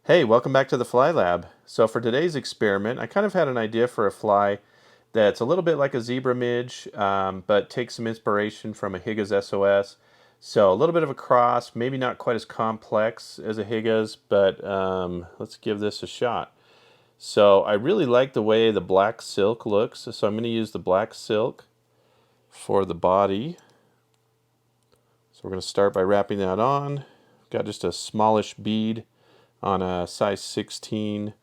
Hey, welcome back to the Fly Lab. So for today's experiment, I kind of had an idea for a fly that's a little bit like a zebra midge, but takes some inspiration from a Higa's SOS. So a little bit of a cross, maybe not quite as complex as a Higa's, but let's give this a shot. So I really like the way the black silk looks, so I'm going to use the black silk for the body. So we're going to start by wrapping that on. Got just a smallish bead on a size 16. You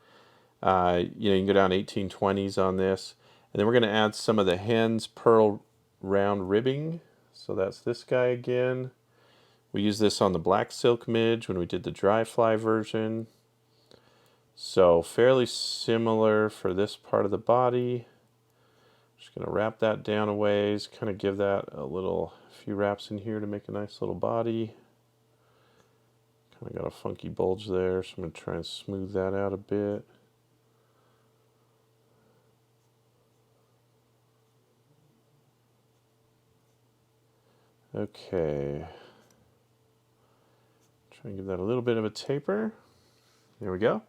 can go down 1820s on this. And then we're going to add some of the hen's pearl round ribbing. So that's this guy again. We used this on the black silk midge when we did the dry fly version. So fairly similar for this part of the body. Just going to wrap that down a ways, kind of give that a few wraps in here to make a nice little body. Kind of got a funky bulge there, so I'm going to try and smooth that out a bit. Okay. Try and give that a little bit of a taper. There we go.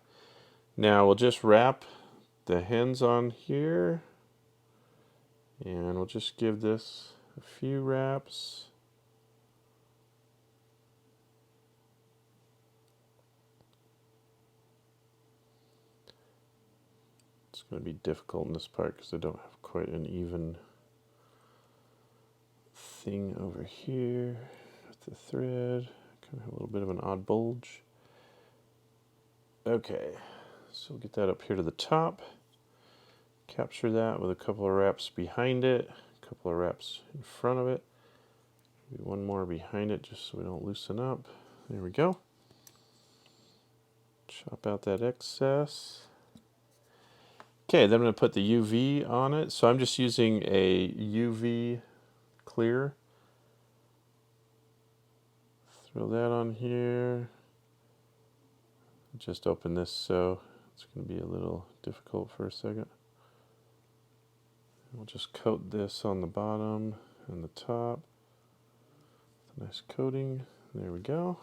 Now we'll just wrap the hens on here. And we'll just give this a few wraps. It's going to be difficult in this part because I don't have quite an even thing over here with the thread. Kind of have a little bit of an odd bulge. Okay, so we'll get that up here to the top. Capture that with a couple of wraps behind it, a couple of wraps in front of it. Maybe one more behind it just so we don't loosen up. There we go. Chop out that excess. Okay, then I'm going to put the UV on it. So I'm just using a UV clear. Throw that on here. Just open this so it's going to be a little difficult for a second. We'll just coat this on the bottom and the top. With a nice coating. There we go.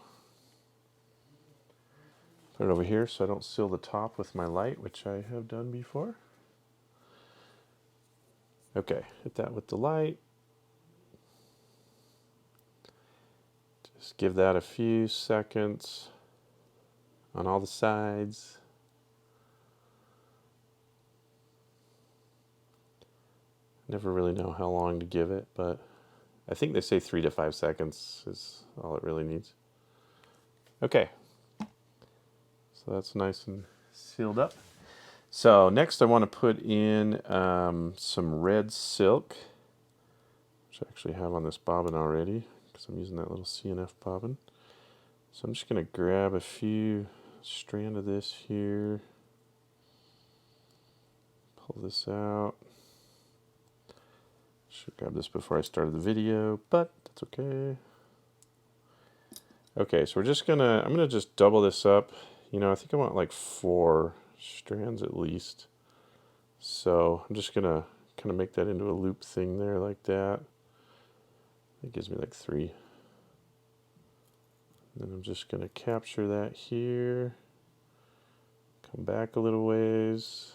Put it over here so I don't seal the top with my light, which I have done before. Okay, hit that with the light. Just give that a few seconds on all the sides. Never really know how long to give it, but I think they say 3 to 5 seconds is all it really needs. Okay, so that's nice and sealed up. So next I want to put in some red silk, which I actually have on this bobbin already because I'm using that little CNF bobbin. So I'm just going to grab a few strand of this here, pull this out. Should grab this before I started the video, but that's okay. Okay, so I'm gonna just double this up. I think I want like 4 strands at least. So I'm just gonna kind of make that into a loop thing there like that. It gives me like 3. Then I'm just gonna capture that here. Come back a little ways.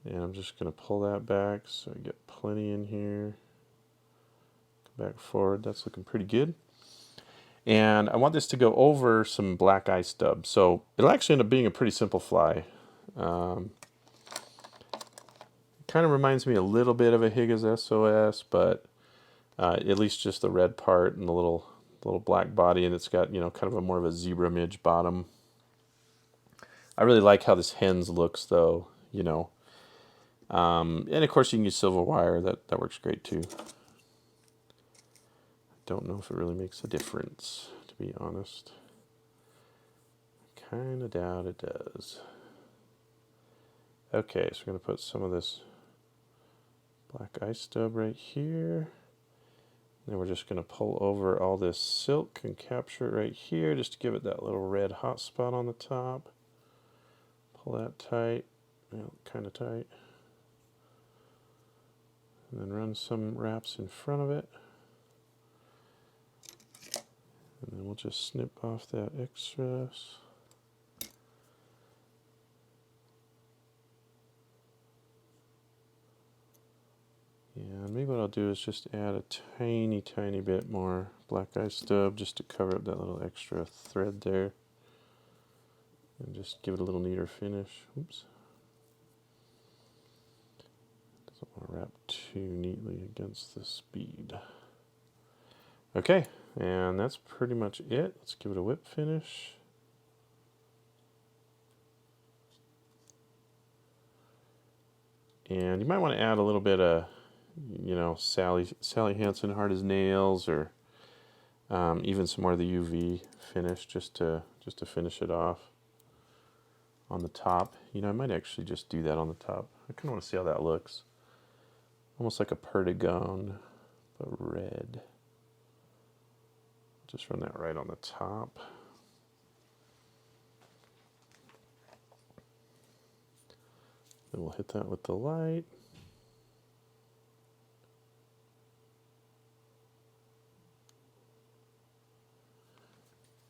And I'm just going to pull that back so I get plenty in here. Come back forward. That's looking pretty good. And I want this to go over some black eye stub. So it'll actually end up being a pretty simple fly. Kind of reminds me a little bit of a Higa's SOS, but at least just the red part and the little black body, and it's got kind of more of a zebra midge bottom. I really like how this hens looks though. And of course you can use silver wire, that works great too. Don't know if it really makes a difference, to be honest. Kinda doubt it does. Okay, so we're gonna put some of this black eye stub right here. Then we're just gonna pull over all this silk and capture it right here, just to give it that little red hot spot on the top. Pull that tight, kind of tight. And then run some wraps in front of it. And then we'll just snip off that excess. And maybe what I'll do is just add a tiny bit more black eye stub just to cover up that little extra thread there. And just give it a little neater finish. Oops. Doesn't want to wrap too neatly against this bead. Okay, and that's pretty much it. Let's give it a whip finish. And you might want to add a little bit of, Sally Hansen hard as nails, or even some more of the UV finish just to finish it off on the top. I might actually just do that on the top. I kind of want to see how that looks. Almost like a perdigon, but red. Just run that right on the top. Then we'll hit that with the light.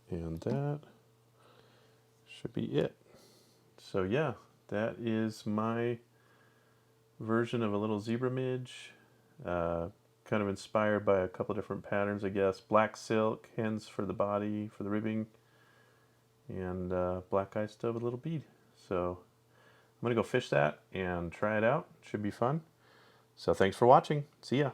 And that should be it. So yeah, that is my version of a little zebra midge. Kind of inspired by a couple different patterns, I guess. Black silk, hands for the body, for the ribbing, and black eye stub with a little bead. So I'm gonna go fish that and try it out. Should be fun. So thanks for watching. See ya.